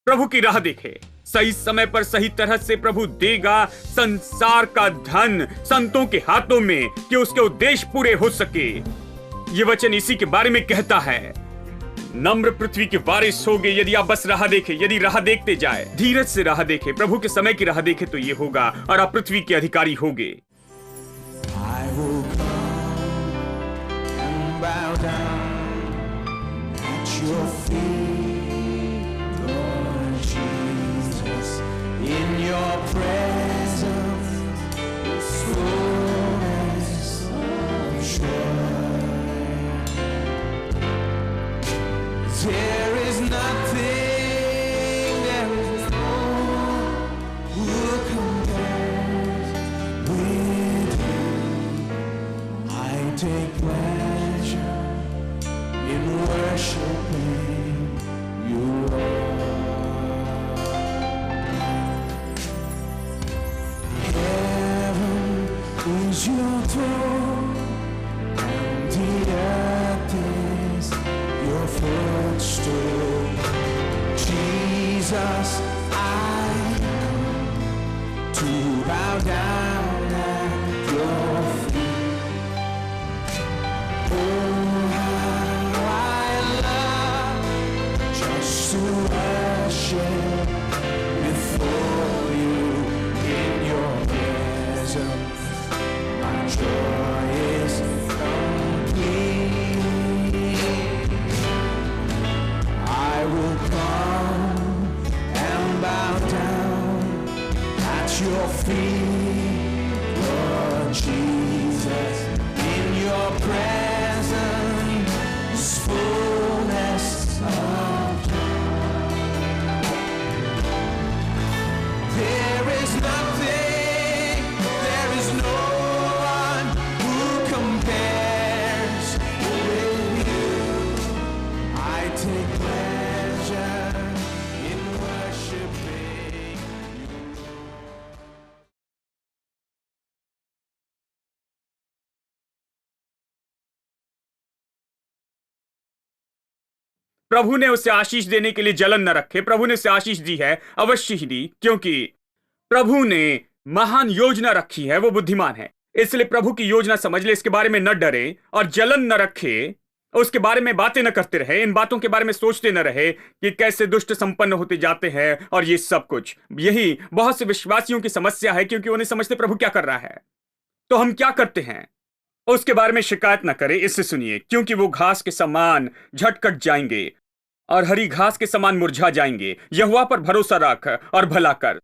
प्रभु की राह देखे। सही समय पर सही तरह से प्रभु देगा संसार का धन संतों के हाथों में कि उसके उद्देश्य पूरे हो सके। ये वचन इसी के बारे में कहता है। नम्र पृथ्वी की वारिस होगे यदि आप बस राह देखें, यदि राह देखते जाए, धीरज से राह देखें, प्रभु के समय की राह देखें तो ये होगा और आप पृथ्वी के अधिकारी होगे। There is nothing, there is no who compares with you. I take pleasure in worshiping you, Lord. Heaven is your throne, and the earth is your footstool. Jesus, I come to bow down at your feet. Oh, how I love just to worship before you in your presence. My joy is complete. I will come and bow down at your feet, Lord Jesus. In your presence is fullness of joy. There is nothing, there is no one who compares with you. I take pleasure in worshiping you. प्रभु ने उसे आशीष देने के लिए जलन न रखे। प्रभु ने उसे आशीष दी है, अवश्य ही दी, क्योंकि प्रभु ने महान योजना रखी है। वो बुद्धिमान है, इसलिए प्रभु की योजना समझ ले, इसके बारे में न डरे और जलन न रखे, उसके बारे में बातें न करते रहे, इन बातों के बारे में सोचते न रहे कि कैसे दुष्ट संपन्न होते जाते हैं और ये सब कुछ। यही बहुत से विश्वासियों की समस्या है, क्योंकि उन्हें समझते प्रभु क्या कर रहा है। तो हम क्या करते हैं उसके बारे में शिकायत न करें। इससे सुनिए, क्योंकि वो घास के समान झटकट जाएंगे और हरी घास के समान मुरझा जाएंगे। यहोवा पर भरोसा रख और भला कर।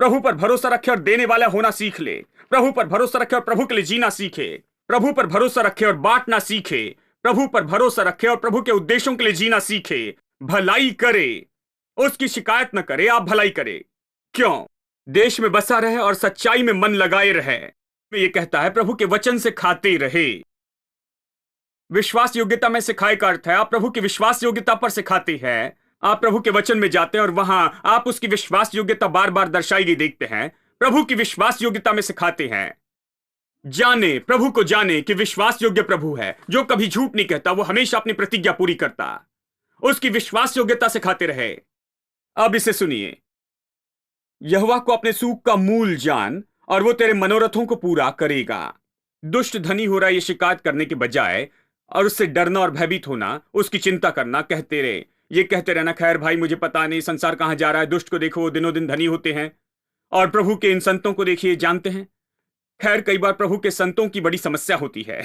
प्रभु पर भरोसा रखे और देने वाला होना सीख ले। प्रभु पर भरोसा रखे और प्रभु के लिए जीना सीखे। प्रभु पर भरोसा रखे और बांटना सीखे। प्रभु पर भरोसा रखे और प्रभु के उद्देश्यों के लिए जीना सीखे। भलाई करे, उसकी शिकायत न करे, आप भलाई करे। क्यों? देश में बसा रहे और सच्चाई में मन लगाए रहे। ये कहता है प्रभु के वचन से खाते रहे। विश्वास योग्यता में सिखाए का अर्थ है आप प्रभु की विश्वास योग्यता पर सिखाते हैं। आप प्रभु के वचन में जाते हैं और वहां आप उसकी विश्वास योग्यता बार बार दर्शाई गई देखते हैं। प्रभु की विश्वास योग्यता में सिखाते हैं। जाने, प्रभु को जाने कि विश्वास योग्य प्रभु है, जो कभी झूठ नहीं कहता, वो हमेशा अपनी प्रतिज्ञा पूरी करता। उसकी विश्वास योग्यता सिखाते रहे। अब इसे सुनिए, यहोवा को अपने सूख का मूल जान और वो तेरे मनोरथों को पूरा करेगा। दुष्ट धनी हो रहा है ये शिकायत करने के बजाय और उससे डरना और भयभीत होना, उसकी चिंता करना, कहते रहे, ये कहते रहना, खैर भाई मुझे पता नहीं संसार कहां जा रहा है। दुष्ट को देखो, वो दिनों दिन धनी होते हैं। और प्रभु के इन संतों को देखिए, जानते हैं, खैर कई बार प्रभु के संतों की बड़ी समस्या होती है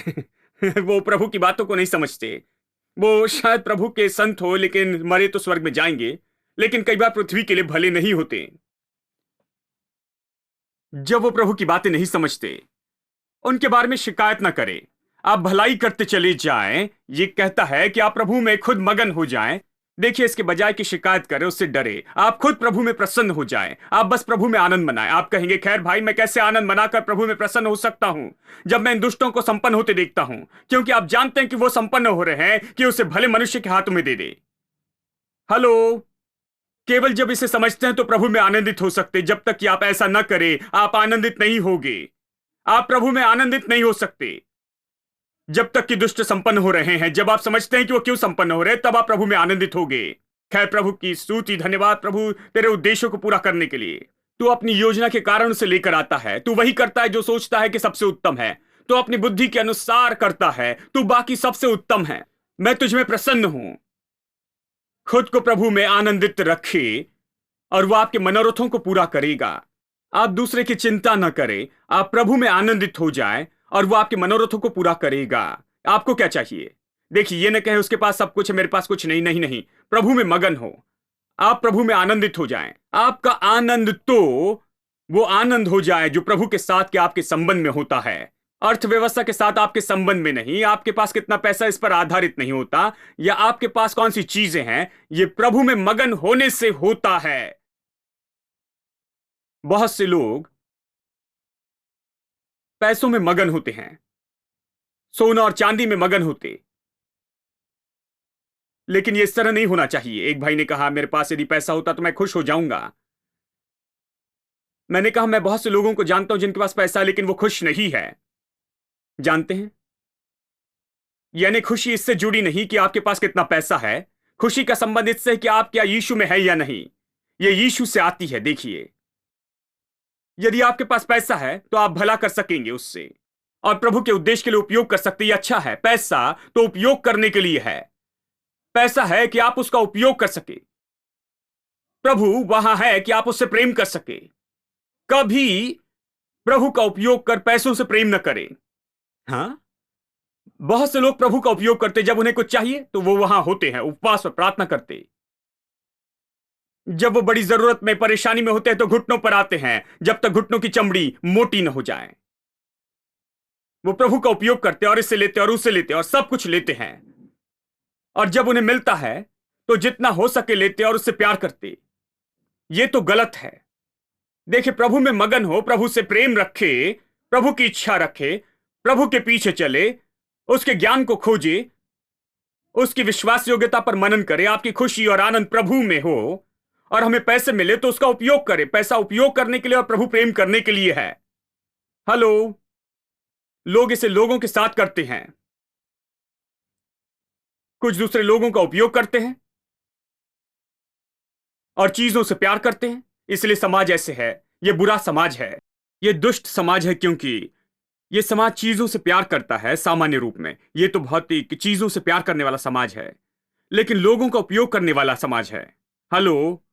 वो प्रभु की बातों को नहीं समझते। वो शायद प्रभु के संत हो लेकिन मरे तो स्वर्ग में जाएंगे, लेकिन कई बार पृथ्वी के लिए भले नहीं होते। जब वो प्रभु की बातें नहीं समझते, उनके बारे में शिकायत ना करें। आप भलाई करते चले जाएं। ये कहता है कि आप प्रभु में खुद मगन हो जाएं। देखिए, इसके बजाय कि शिकायत करें, उससे डरे, आप खुद प्रभु में प्रसन्न हो जाएं। आप बस प्रभु में आनंद मनाएं। आप कहेंगे, खैर भाई मैं कैसे आनंद मनाकर प्रभु में प्रसन्न हो सकता हूं जब मैं इन दुष्टों को संपन्न होते देखता हूं। क्योंकि आप जानते हैं कि वो संपन्न हो रहे हैं कि उसे भले मनुष्य के हाथों में दे दे। हेलो, केवल जब इसे समझते हैं तो प्रभु में आनंदित हो सकते। जब तक कि आप ऐसा न करें, आप आनंदित नहीं होगे। आप प्रभु में आनंदित नहीं हो सकते जब तक कि दुष्ट संपन्न हो रहे हैं। जब आप समझते हैं कि वो क्यों संपन्न हो रहे हैं, तब आप प्रभु में आनंदित होगे। खैर, प्रभु की स्तुति, धन्यवाद प्रभु तेरे उद्देश्यों को पूरा करने के लिए। तू अपनी योजना के कारण उसे लेकर आता है। तू वही करता है जो सोचता है कि सबसे उत्तम है। तू अपनी बुद्धि के अनुसार करता है। तू बाकी सबसे उत्तम है। मैं तुझ में प्रसन्न हूं। खुद को प्रभु में आनंदित रखे और वह आपके मनोरथों को पूरा करेगा। आप दूसरे की चिंता न करें, आप प्रभु में आनंदित हो जाएं और वह आपके मनोरथों को पूरा करेगा। आपको क्या चाहिए? देखिए, ये न कहे उसके पास सब कुछ है, मेरे पास कुछ नहीं। नहीं नहीं, प्रभु में मगन हो। आप प्रभु में आनंदित हो जाएं। आपका आनंद तो वो आनंद हो जाए जो प्रभु के साथ के आपके संबंध में होता है। अर्थव्यवस्था के साथ आपके संबंध में नहीं, आपके पास कितना पैसा इस पर आधारित नहीं होता, या आपके पास कौन सी चीजें हैं, ये प्रभु में मगन होने से होता है। बहुत से लोग पैसों में मगन होते हैं, सोना और चांदी में मगन होते, लेकिन ये इस तरह नहीं होना चाहिए। एक भाई ने कहा, मेरे पास यदि पैसा होता तो मैं खुश हो जाऊंगा। मैंने कहा, मैं बहुत से लोगों को जानता हूं जिनके पास पैसा है लेकिन वो खुश नहीं है। जानते हैं, यानी खुशी इससे जुड़ी नहीं कि आपके पास कितना पैसा है। खुशी का संबंध इससे है कि आप क्या यीशु में है या नहीं। यह यीशु से आती है। देखिए, यदि आपके पास पैसा है तो आप भला कर सकेंगे उससे और प्रभु के उद्देश्य के लिए उपयोग कर सकते हैं। अच्छा है, पैसा तो उपयोग करने के लिए है। पैसा है कि आप उसका उपयोग कर सके। प्रभु वहां है कि आप उससे प्रेम कर सके। कभी प्रभु का उपयोग कर पैसों से प्रेम न करें। हां, बहुत से लोग प्रभु का उपयोग करते, जब उन्हें कुछ चाहिए तो वो वहां होते हैं, उपवास और प्रार्थना करते। जब वो बड़ी जरूरत में, परेशानी में होते हैं तो घुटनों पर आते हैं, जब तक घुटनों की चमड़ी मोटी न हो जाए। वो प्रभु का उपयोग करते और इससे लेते और उससे लेते और सब कुछ लेते हैं, और जब उन्हें मिलता है तो जितना हो सके लेते और उससे प्यार करते। ये तो गलत है। देखिए, प्रभु में मगन हो, प्रभु से प्रेम रखे, प्रभु की इच्छा रखे, प्रभु के पीछे चले, उसके ज्ञान को खोजे, उसकी विश्वास योग्यता पर मनन करे। आपकी खुशी और आनंद प्रभु में हो और हमें पैसे मिले तो उसका उपयोग करे। पैसा उपयोग करने के लिए और प्रभु प्रेम करने के लिए है। हेलो, लोग इसे लोगों के साथ करते हैं, कुछ दूसरे लोगों का उपयोग करते हैं और चीजों से प्यार करते हैं। इसलिए समाज ऐसे है। यह बुरा समाज है, यह दुष्ट समाज है, क्योंकि यह समाज चीजों से प्यार करता है। सामान्य रूप में यह तो भौतिक चीजों से प्यार करने वाला समाज है, लेकिन लोगों का उपयोग करने वाला समाज है। हेलो,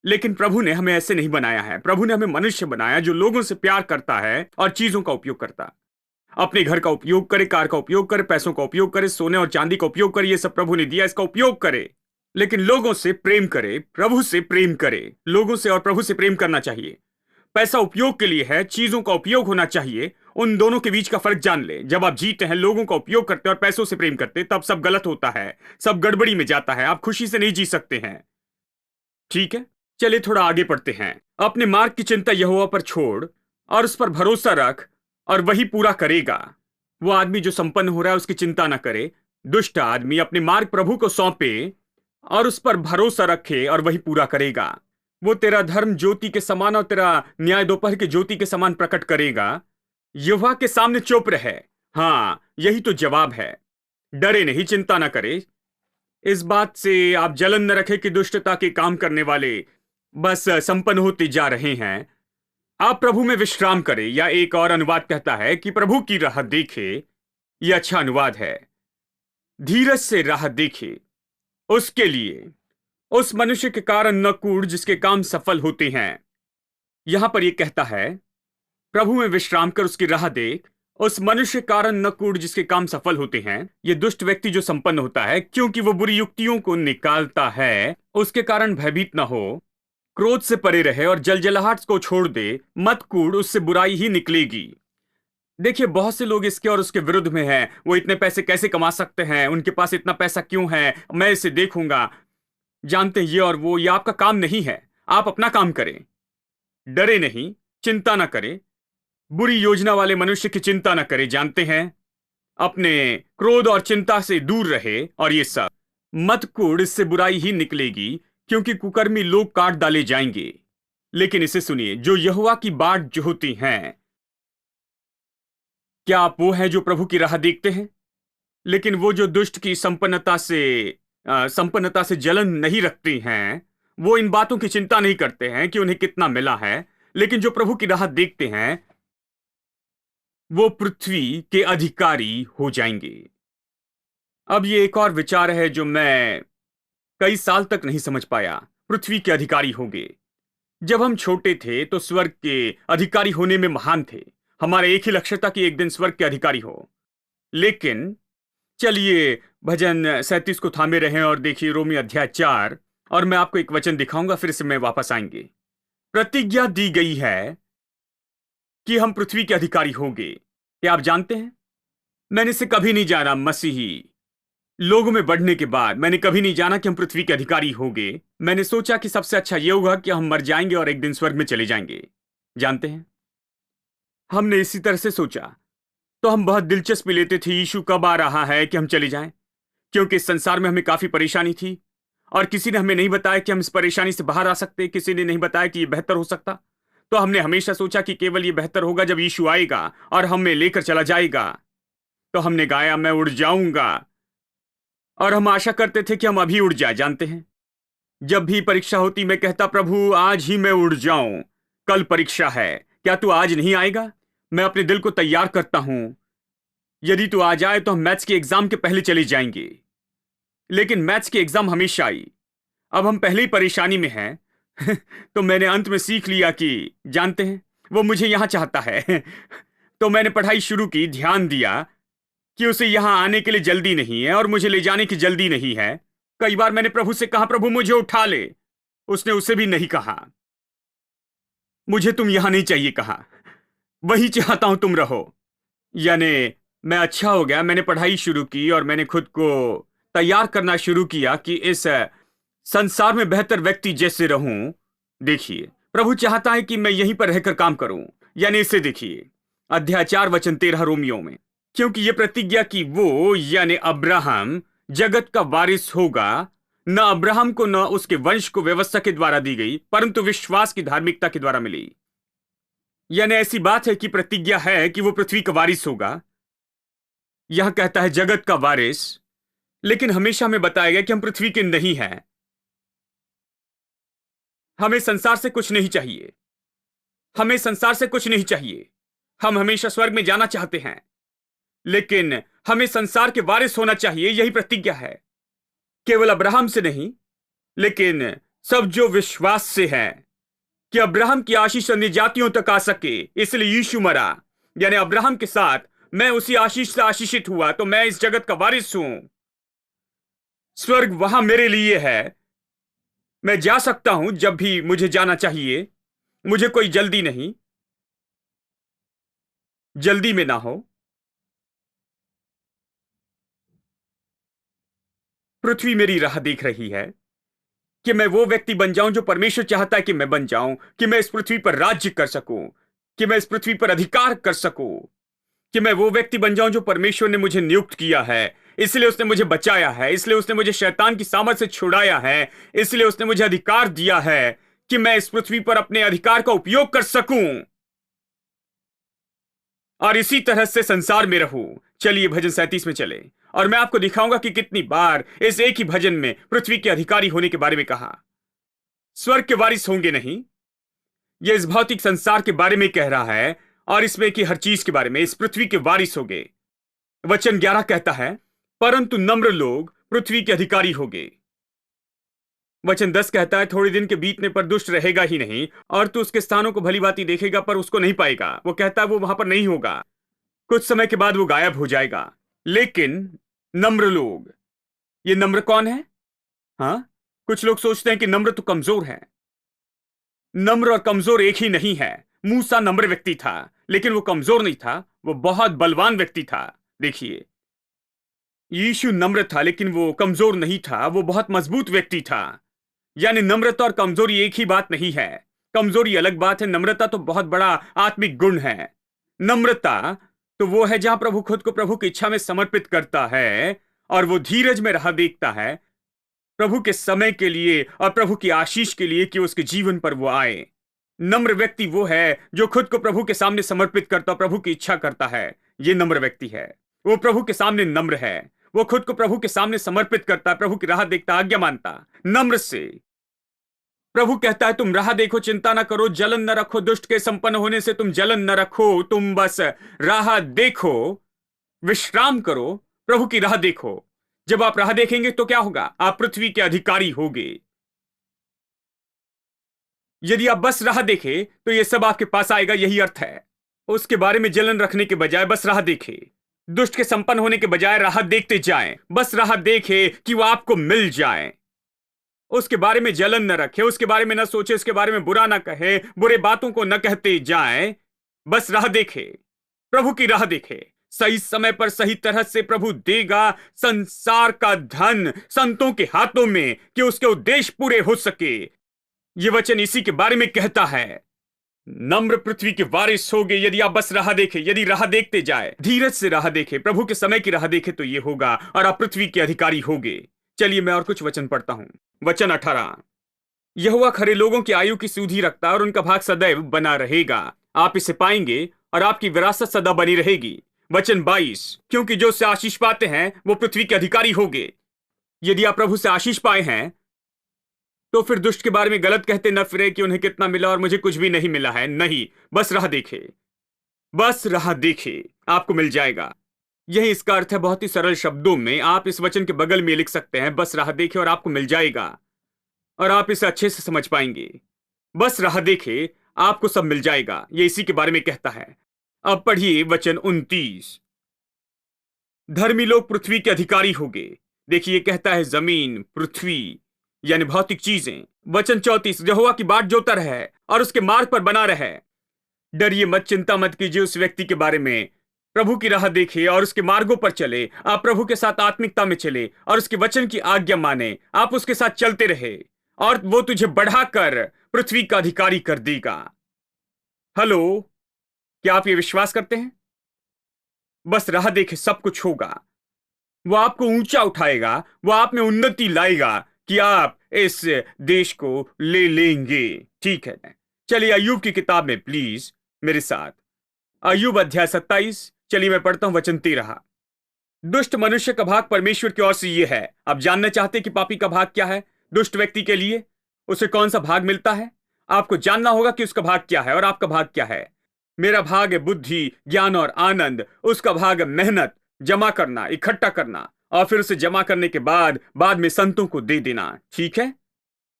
लेकिन प्रभु ने हमें ऐसे नहीं बनाया है। प्रभु ने हमें मनुष्य बनाया जो लोगों से प्यार करता है और चीजों का उपयोग करता। अपने घर का उपयोग करे, कार का उपयोग करे, पैसों का उपयोग करे, सोने और चांदी का उपयोग करे। ये सब प्रभु ने दिया, इसका उपयोग करे, लेकिन लोगों से प्रेम करे, प्रभु से प्रेम करे। लोगों से और प्रभु से प्रेम करना चाहिए। पैसा उपयोग के लिए है, चीजों का उपयोग होना चाहिए। उन दोनों के बीच का फर्क जान ले। जब आप जीते हैं, लोगों का उपयोग करते हैं और पैसों से प्रेम करते, तब सब गलत होता है, सब गड़बड़ी में जाता है। आप खुशी से नहीं जी सकते हैं। ठीक है, चलिए थोड़ा आगे बढ़ते हैं। अपने मार्ग की चिंता यहोवा पर छोड़ और उस पर भरोसा रख और वही पूरा करेगा। वो आदमी जो संपन्न हो रहा है उसकी चिंता न करे। दुष्ट आदमी अपने मार्ग प्रभु को सौंपे और उस पर भरोसा रखे और वही पूरा करेगा। वो तेरा धर्म ज्योति के समान और तेरा न्याय दोपहर के ज्योति के समान प्रकट करेगा। यहोवा के सामने चुप रहे। हाँ, यही तो जवाब है। डरे नहीं, चिंता न करे। इस बात से आप जलन न रखे कि दुष्टता के काम करने वाले बस संपन्न होते जा रहे हैं। आप प्रभु में विश्राम करें, या एक और अनुवाद कहता है कि प्रभु की राह देखे। यह अच्छा अनुवाद है। धीरज से राह देखे उसके लिए, उस मनुष्य के कारण न कूड़ जिसके काम सफल होते हैं। यहां पर यह कहता है, प्रभु में विश्राम कर उसकी राह देख, उस मनुष्य कारण न कूड़ जिसके काम सफल होते हैं। यह दुष्ट व्यक्ति जो संपन्न होता है, क्योंकि वो बुरी युक्तियों को निकालता है, उसके कारण भयभीत न हो। क्रोध से परे रहे और जलजलाहट को छोड़ दे। मत कूड़, उससे बुराई ही निकलेगी। देखिए, बहुत से लोग इसके और उसके विरुद्ध में हैं। वो इतने पैसे कैसे कमा सकते हैं, उनके पास इतना पैसा क्यों है, मैं इसे देखूंगा। जानते हैं, ये और वो, ये आपका काम नहीं है। आप अपना काम करें, डरे नहीं, चिंता ना करें। बुरी योजना वाले मनुष्य की चिंता ना करें। जानते हैं, अपने क्रोध और चिंता से दूर रहे और ये सब। मत कूड़, इससे बुराई ही निकलेगी, क्योंकि कुकर्मी लोग काट डाले जाएंगे। लेकिन इसे सुनिए, जो यहोवा की बाट जो होती हैं। क्या आप वो हैं जो प्रभु की राह देखते हैं? लेकिन वो जो दुष्ट की संपन्नता से संपन्नता से जलन नहीं रखती हैं, वो इन बातों की चिंता नहीं करते हैं कि उन्हें कितना मिला है, लेकिन जो प्रभु की राह देखते हैं वो पृथ्वी के अधिकारी हो जाएंगे। अब ये एक और विचार है जो मैं कई साल तक नहीं समझ पाया। पृथ्वी के अधिकारी होंगे। जब हम छोटे थे तो स्वर्ग के अधिकारी होने में महान थे। हमारा एक ही लक्ष्य था कि एक दिन स्वर्ग के अधिकारी हो। लेकिन चलिए भजन 37 को थामे रहें और देखिए रोमी अध्याय 4, और मैं आपको एक वचन दिखाऊंगा, फिर से मैं वापस आएंगे। प्रतिज्ञा दी गई है कि हम पृथ्वी के अधिकारी होंगे। क्या आप जानते हैं, मैंने इसे कभी नहीं जाना। मसीही लोगों में बढ़ने के बाद मैंने कभी नहीं जाना कि हम पृथ्वी के अधिकारी होंगे। मैंने सोचा कि सबसे अच्छा यह होगा कि हम मर जाएंगे और एक दिन स्वर्ग में चले जाएंगे। जानते हैं, हमने इसी तरह से सोचा तो हम बहुत दिलचस्पी लेते थे यीशु कब आ रहा है कि हम चले जाएं, क्योंकि इस संसार में हमें काफी परेशानी थी और किसी ने हमें नहीं बताया कि हम इस परेशानी से बाहर आ सकते। किसी ने नहीं बताया कि यह बेहतर हो सकता। तो हमने हमेशा सोचा कि केवल यह बेहतर होगा जब यीशु आएगा और हमें लेकर चला जाएगा। तो हमने गाया मैं उड़ जाऊंगा, और हम आशा करते थे कि हम अभी उड़ जाए। जानते हैं, जब भी परीक्षा होती मैं कहता प्रभु आज ही मैं उड़ जाऊं, कल परीक्षा है, क्या तू आज नहीं आएगा? मैं अपने दिल को तैयार करता हूं, यदि तू आ जाए तो हम मैथ्स के एग्जाम के पहले चले जाएंगे। लेकिन मैथ्स की एग्जाम हमेशा आई। अब हम पहले ही परेशानी में हैं। तो मैंने अंत में सीख लिया कि जानते हैं वो मुझे यहां चाहता है। तो मैंने पढ़ाई शुरू की, ध्यान दिया कि उसे यहां आने के लिए जल्दी नहीं है और मुझे ले जाने की जल्दी नहीं है। कई बार मैंने प्रभु से कहा प्रभु मुझे उठा ले, उसने उसे भी नहीं कहा। मुझे तुम यहां नहीं चाहिए कहा, वही चाहता हूं तुम रहो। यानी मैं अच्छा हो गया, मैंने पढ़ाई शुरू की और मैंने खुद को तैयार करना शुरू किया कि इस संसार में बेहतर व्यक्ति जैसे रहूं। देखिए प्रभु चाहता है कि मैं यहीं पर रहकर काम करूं। यानी इसे देखिए अध्याय 4 वचन 13 रोमियो में, क्योंकि यह प्रतिज्ञा की वो यानी अब्राहम जगत का वारिस होगा। न अब्राहम को न उसके वंश को व्यवस्था के द्वारा दी गई, परंतु विश्वास की धार्मिकता के द्वारा मिली। यानी ऐसी बात है कि प्रतिज्ञा है कि वो पृथ्वी का वारिस होगा। यह कहता है जगत का वारिस, लेकिन हमेशा हमें बताया गया कि हम पृथ्वी के नहीं हैं। हमें संसार से कुछ नहीं चाहिए, हमें संसार से कुछ नहीं चाहिए। हम हमेशा स्वर्ग में जाना चाहते हैं, लेकिन हमें संसार के वारिस होना चाहिए। यही प्रतिज्ञा है, केवल अब्राहम से नहीं, लेकिन सब जो विश्वास से है कि अब्राहम की आशीष अन्य जातियों तक आ सके, इसलिए यीशु मरा। यानी अब्राहम के साथ मैं उसी आशीष से आशीषित हुआ, तो मैं इस जगत का वारिस हूं। स्वर्ग वहां मेरे लिए है। मैं जा सकता हूं जब भी मुझे जाना चाहिए। मुझे कोई जल्दी नहीं, जल्दी में ना हो। पृथ्वी मेरी राह देख रही है कि मैं वो व्यक्ति बन जाऊं जो परमेश्वर चाहता है कि मैं बन जाऊं, कि मैं इस पृथ्वी पर राज्य कर सकूं, कि मैं इस पृथ्वी पर अधिकार कर सकूं, कि मैं वो व्यक्ति बन जाऊं जो परमेश्वर ने मुझे नियुक्त किया है। इसलिए उसने मुझे बचाया है, इसलिए उसने मुझे शैतान की सामर्थ से छुड़ाया है, इसलिए उसने मुझे अधिकार दिया है कि मैं इस पृथ्वी पर अपने अधिकार का उपयोग कर सकूं और इसी तरह से संसार में रहूं। चलिए भजन 37 में चले और मैं आपको दिखाऊंगा कि कितनी बार इस एक ही भजन में पृथ्वी के अधिकारी होने के बारे में कहा। स्वर्ग के वारिस होंगे नहीं, यह इस भौतिक संसार के बारे में कह रहा है और इसमें की हर चीज के बारे में। इस पृथ्वी के वारिस होंगे। वचन 11 कहता है परंतु नम्र लोग पृथ्वी के अधिकारी होंगे। वचन 10 कहता है थोड़े दिन के बीतने पर दुष्ट रहेगा ही नहीं, और तू उसके स्थानों को भली भांति देखेगा पर उसको नहीं पाएगा। वो कहता है वो वहां पर नहीं होगा, कुछ समय के बाद वो गायब हो जाएगा। लेकिन नम्र लोग, ये नम्र कौन है? हाँ, कुछ लोग सोचते हैं कि नम्र तो कमजोर है। नम्र और कमजोर एक ही नहीं है। मूसा नम्र व्यक्ति था, लेकिन वो कमजोर नहीं था, वो बहुत बलवान व्यक्ति था। देखिए यीशु नम्र था, लेकिन वो कमजोर नहीं था, वो बहुत मजबूत व्यक्ति था। यानी नम्रता और कमजोरी एक ही बात नहीं है। कमजोरी अलग बात है, नम्रता तो बहुत बड़ा आत्मिक गुण है। नम्रता तो वो है जहां प्रभु खुद को प्रभु की इच्छा में समर्पित करता है और वो धीरज में राह देखता है प्रभु के समय के लिए और प्रभु की आशीष के लिए कि उसके जीवन पर वो आए। नम्र व्यक्ति वो है जो खुद को प्रभु के सामने समर्पित करता और प्रभु की इच्छा करता है। ये नम्र व्यक्ति है, वो प्रभु के सामने नम्र है। वो खुद को प्रभु के सामने समर्पित करता, प्रभु की राह देखता, आज्ञा मानता, नम्र से। प्रभु कहता है तुम राह देखो, चिंता ना करो, जलन न रखो, दुष्ट के संपन्न होने से तुम जलन न रखो, तुम बस राह देखो, विश्राम करो, प्रभु की राह देखो। जब आप राह देखेंगे तो क्या होगा? आप पृथ्वी के अधिकारी होंगे। यदि आप बस राह देखें तो यह सब आपके पास आएगा, यही अर्थ है। उसके बारे में जलन रखने के बजाय बस राह देखें। दुष्ट के संपन्न होने के बजाय राह देखते जाएं। बस राह देखें कि वो आपको मिल जाए। उसके बारे में जलन न रखे, उसके बारे में न सोचे, उसके बारे में बुरा न कहे, बुरे बातों को न कहते जाएं। बस राह देखे, प्रभु की राह देखे। सही समय पर सही तरह से प्रभु देगा संसार का धन संतों के हाथों में कि उसके उद्देश्य पूरे हो सके। यह वचन इसी के बारे में कहता है। नम्र पृथ्वी के वारिस होगे यदि आप बस राह देखें, यदि राह देखते जाए, धीरज से राह देखें, प्रभु के समय की राह देखें तो यह होगा और आप पृथ्वी के अधिकारी होगे। चलिए मैं और कुछ वचन पढ़ता हूं। वचन 18, यहोवा खरे लोगों की आयु की सुधि रखता और उनका भाग सदैव बना रहेगा। आप इसे पाएंगे और आपकी विरासत सदा बनी रहेगी। वचन 22, क्योंकि जो उससे आशीष पाते हैं वो पृथ्वी के अधिकारी होंगे। यदि आप प्रभु से आशीष पाए हैं तो फिर दुष्ट के बारे में गलत कहते न फिरे कि उन्हें कितना मिला और मुझे कुछ भी नहीं मिला है। नहीं, बस राह देखे, बस राह देखे, आपको मिल जाएगा। यही इसका अर्थ है। बहुत ही सरल शब्दों में आप इस वचन के बगल में लिख सकते हैं, बस राह देखे और आपको मिल जाएगा, और आप इसे अच्छे से समझ पाएंगे। बस राह देखे, आपको सब मिल जाएगा। ये इसी के बारे में कहता है। अब पढ़िए वचन 29, धर्मी लोग पृथ्वी के अधिकारी होंगे। देखिए कहता है जमीन, पृथ्वी यानी भौतिक चीजें। वचन 34, यहोवा की बाट जोता रहे और उसके मार्ग पर बना रहे। डरिए मत, चिंता मत कीजिए उस व्यक्ति के बारे में। प्रभु की राह देखे और उसके मार्गों पर चले। आप प्रभु के साथ आत्मिकता में चले और उसके वचन की आज्ञा माने। आप उसके साथ चलते रहे और वो तुझे बढ़ाकर पृथ्वी का अधिकारी कर देगा। हेलो, क्या आप ये विश्वास करते हैं? बस राह देखे, सब कुछ होगा। वो आपको ऊंचा उठाएगा, वो आप में उन्नति लाएगा कि आप इस देश को ले लेंगे। ठीक है, चलिए अय्यूब की किताब में प्लीज मेरे साथ। अय्यूब अध्याय 27, चलिए मैं पढ़ता हूं वचन 13। दुष्ट मनुष्य का भाग परमेश्वर की ओर से यह है। आप जानना चाहते कि पापी का भाग क्या है? दुष्ट व्यक्ति के लिए उसे कौन सा भाग मिलता है? आपको जानना होगा कि उसका भाग क्या है और आपका भाग क्या है। मेरा भाग है बुद्धि, ज्ञान और आनंद। उसका भाग है मेहनत, जमा करना, इकट्ठा करना, और फिर उसे जमा करने के बाद में संतों को दे देना। ठीक है,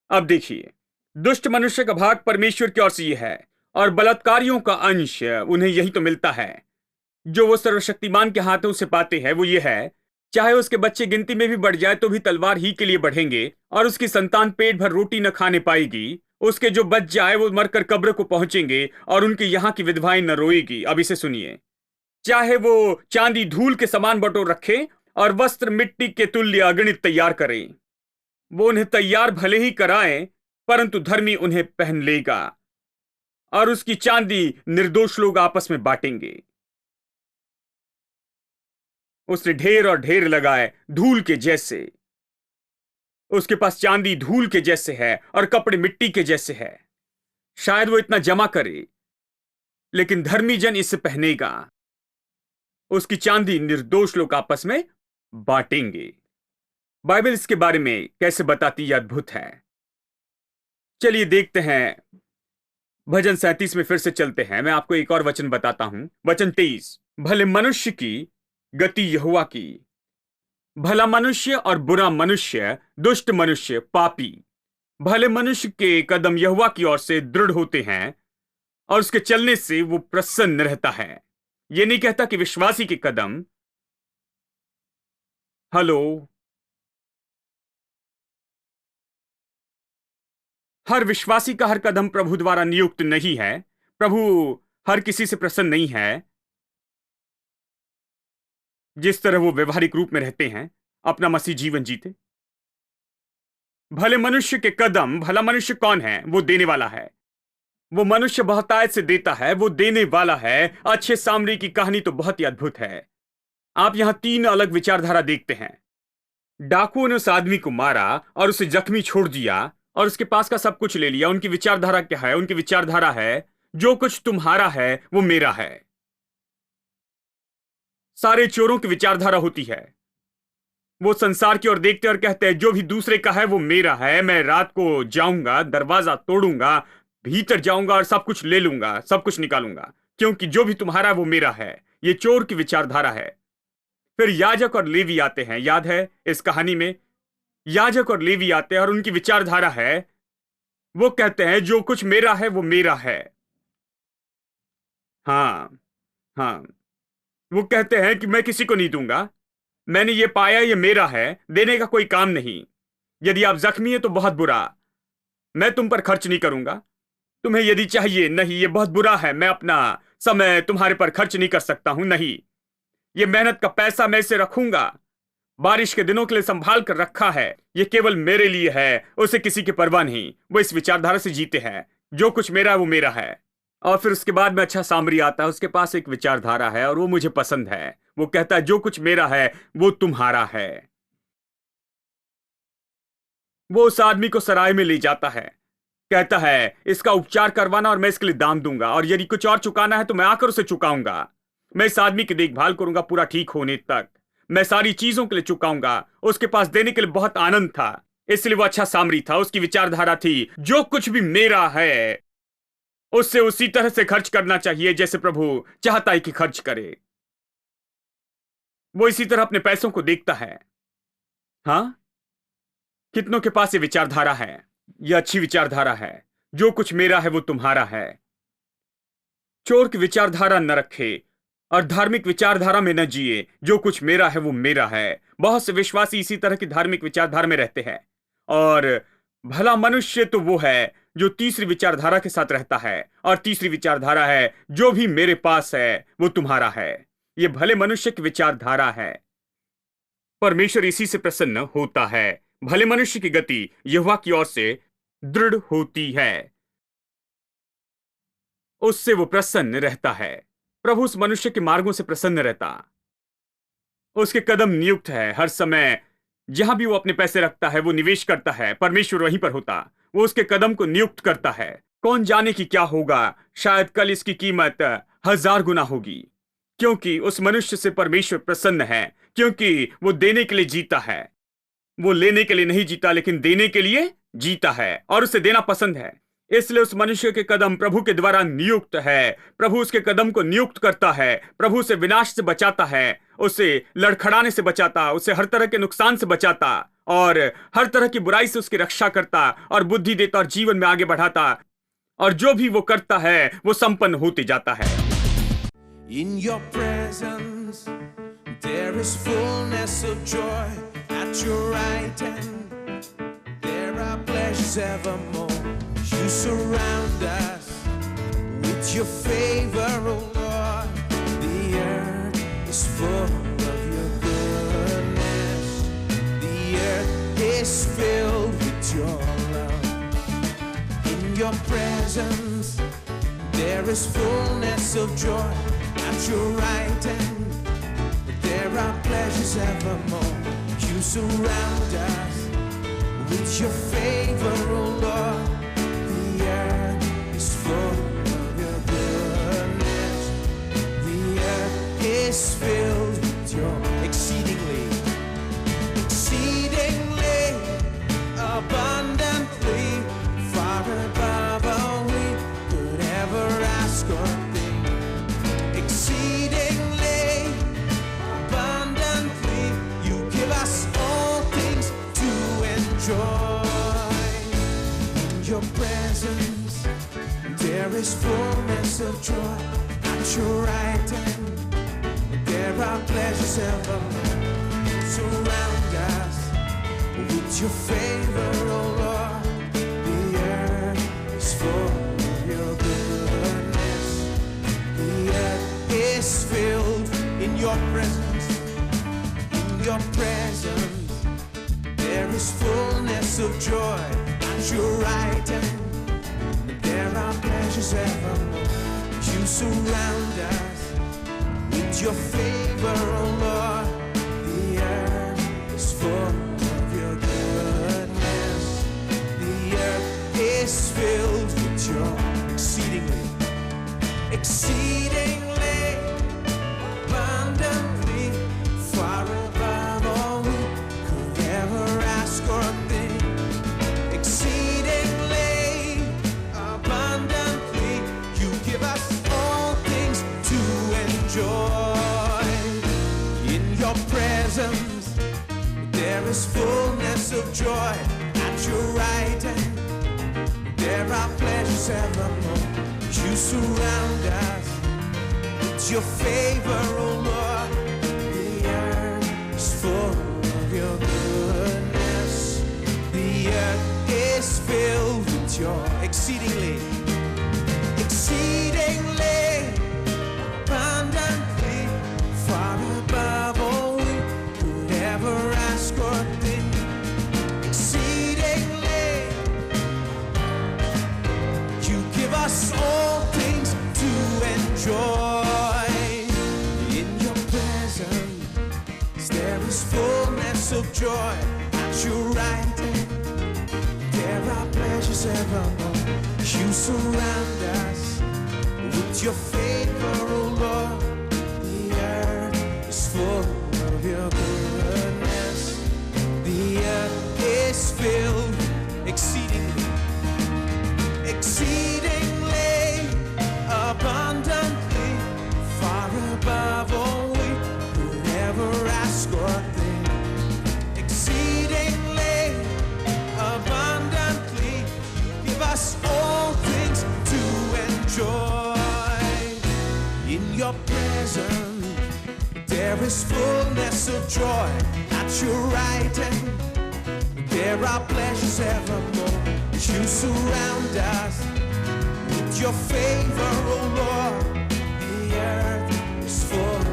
अब देखिए, दुष्ट मनुष्य का भाग परमेश्वर की ओर से यह है और बलात्कारियों का अंश उन्हें यही तो मिलता है। जो वो सर्वशक्तिमान के हाथों से पाते हैं वो ये है, चाहे उसके बच्चे गिनती में भी बढ़ जाए तो भी तलवार ही के लिए बढ़ेंगे और उसकी संतान पेट भर रोटी न खाने पाएगी। उसके जो बच जाए वो मरकर कब्र को पहुंचेंगे और उनके यहाँ की विधवाएं न रोएगी। अब इसे सुनिए, चाहे वो चांदी धूल के समान बटोर रखे और वस्त्र मिट्टी के तुल्य अगणित तैयार करें, वो उन्हें तैयार भले ही कराएं, परंतु धर्मी उन्हें पहन लेगा और उसकी चांदी निर्दोष लोग आपस में बांटेंगे। उसने ढेर और ढेर लगाए धूल के जैसे। उसके पास चांदी धूल के जैसे है और कपड़े मिट्टी के जैसे है। शायद वो इतना जमा करे, लेकिन धर्मी जन इसे पहनेगा। उसकी चांदी निर्दोष लोग आपस में बांटेंगे। बाइबल इसके बारे में कैसे बताती है, अद्भुत है। चलिए देखते हैं, भजन 37 में फिर से चलते हैं। मैं आपको एक और वचन बताता हूं। वचन 23, भले मनुष्य की गति यहोवा की। भला मनुष्य और बुरा मनुष्य, दुष्ट मनुष्य, पापी। भले मनुष्य के कदम यहोवा की ओर से दृढ़ होते हैं और उसके चलने से वो प्रसन्न रहता है। ये नहीं कहता कि विश्वासी के कदम, हेलो, हर विश्वासी का हर कदम प्रभु द्वारा नियुक्त नहीं है। प्रभु हर किसी से प्रसन्न नहीं है। जिस तरह वो व्यवहारिक रूप में रहते हैं, अपना मसीह जीवन जीते। भले मनुष्य के कदम, भला मनुष्य कौन है? वो देने वाला है। वो मनुष्य बहुतायत से देता है, वो देने वाला है। अच्छे सामरी की कहानी तो बहुत ही अद्भुत है। आप यहां 3 अलग विचारधारा देखते हैं। डाकुओं ने उस आदमी को मारा और उसे जख्मी छोड़ दिया और उसके पास का सब कुछ ले लिया। उनकी विचारधारा क्या है? उनकी विचारधारा है, जो कुछ तुम्हारा है वो मेरा है। सारे चोरों की विचारधारा होती है, वो संसार की ओर देखते और कहते हैं जो भी दूसरे का है वो मेरा है। मैं रात को जाऊंगा, दरवाजा तोड़ूंगा, भीतर जाऊंगा और सब कुछ ले लूंगा, सब कुछ निकालूंगा, क्योंकि जो भी तुम्हारा है वो मेरा है। ये चोर की विचारधारा है। फिर याजक और लेवी आते हैं, याद है इस कहानी में याजक और लेवी आते हैं और उनकी विचारधारा है, वो कहते हैं जो कुछ मेरा है वो मेरा है। हाँ, हाँ, वो कहते हैं कि मैं किसी को नहीं दूंगा, मैंने ये पाया, ये मेरा है, देने का कोई काम नहीं। यदि आप जख्मी हैं तो बहुत बुरा, मैं तुम पर खर्च नहीं करूंगा। तुम्हें यदि चाहिए, नहीं ये बहुत बुरा है, मैं अपना समय तुम्हारे पर खर्च नहीं कर सकता हूं, नहीं ये मेहनत का पैसा मैं इसे रखूंगा, बारिश के दिनों के लिए संभाल कर रखा है, ये केवल मेरे लिए है, उसे किसी की परवाह नहीं। वो इस विचारधारा से जीते हैं, जो कुछ मेरा है वो मेरा है। और फिर उसके बाद में अच्छा सामरी आता है, उसके पास एक विचारधारा है और वो मुझे पसंद है। वो कहता है जो कुछ मेरा है वो तुम्हारा है। वो उस आदमी को सराय में ले जाता है, कहता है इसका उपचार करवाना और मैं इसके लिए दाम दूंगा, और यदि कुछ और चुकाना है तो मैं आकर उसे चुकाऊंगा। मैं इस आदमी की देखभाल करूंगा पूरा ठीक होने तक, मैं सारी चीजों के लिए चुकाऊंगा। उसके पास देने के लिए बहुत आनंद था, इसलिए वो अच्छा सामरी था। उसकी विचारधारा थी जो कुछ भी मेरा है उससे उसी तरह से खर्च करना चाहिए जैसे प्रभु चाहता है कि खर्च करे। वो इसी तरह अपने पैसों को देखता है। हाँ, कितनों के पास ये विचारधारा है? ये अच्छी विचारधारा है, जो कुछ मेरा है वो तुम्हारा है। चोर की विचारधारा न रखे और धार्मिक विचारधारा में न जिए, जो कुछ मेरा है वो मेरा है। बहुत से विश्वासी इसी तरह की धार्मिक विचारधारा में रहते हैं, और भला मनुष्य तो वो है जो तीसरी विचारधारा के साथ रहता है, और तीसरी विचारधारा है जो भी मेरे पास है वो तुम्हारा है। ये भले मनुष्य की विचारधारा है। परमेश्वर इसी से प्रसन्न होता है। भले मनुष्य की गति यहोवा की ओर से दृढ़ होती है, उससे वो प्रसन्न रहता है। प्रभु उस मनुष्य के मार्गों से प्रसन्न रहता, उसके कदम नियुक्त है। हर समय जहां भी वो अपने पैसे रखता है, वो निवेश करता है, परमेश्वर वहीं पर होता। वो उसके कदम को नियुक्त करता है। कौन जाने कि क्या होगा, शायद कल इसकी कीमत 1000 गुना होगी, क्योंकि उस मनुष्य से परमेश्वर प्रसन्न है, क्योंकि वो देने के लिए जीता है। वो लेने के लिए नहीं जीता, लेकिन देने के लिए जीता है, और उसे देना पसंद है। इसलिए उस मनुष्य के कदम प्रभु के द्वारा नियुक्त है। प्रभु उसके कदम को नियुक्त करता है। प्रभु उसे विनाश से बचाता है, उसे लड़खड़ाने से बचाता, उसे हर तरह के नुकसान से बचाता, और हर तरह की बुराई से उसकी रक्षा करता, और बुद्धि देता, और जीवन में आगे बढ़ाता, और जो भी वो करता है वो संपन्न होते जाता है। In your presence, there is fullness of joy. At your right hand, there are pleasures evermore. You surround us with your favor, O Lord. The earth is full of your goodness. The earth is filled with your love. In your presence, there is fullness of joy. At your right hand, there are pleasures evermore. You surround us with your favor, O Lord. The earth is full of your goodness. The earth is filled with your exceedingly, exceedingly, abundantly, far above all we could ever ask or think. Exceedingly, abundantly, you give us all things to enjoy. In your presence, there is fullness of joy. At your right hand, there are pleasures evermore. Surround us with your favor, O Lord. The earth is full of your goodness. The earth is filled in your presence. In your presence, there is fullness of joy. At your right hand, there are pleasures evermore. You surround us with your favor, O Lord. The earth is full of your goodness. The earth is filled with your exceedingly, exceedingly, abundantly, far above all we there is fullness of joy at your right hand. There are pleasures evermore. You surround us with your favor, oh Lord. The earth is full of your goodness. The earth is filled with your exceedingly abundantly, far above all we could ever ask or think. Exceedingly, you give us all things to enjoy. In your presence there is fullness of joy. At your right hand there are pleasures evermore. You surround us with your favor, oh Lord. The earth is full of your goodness. The earth is filled exceedingly abundantly, far above all we could ever ask or think. Exceedingly abundantly, give us all things to enjoy. In your presence there is fullness of joy. At your right hand there are pleasures evermore. You surround us with your favor, oh Lord. The earth is full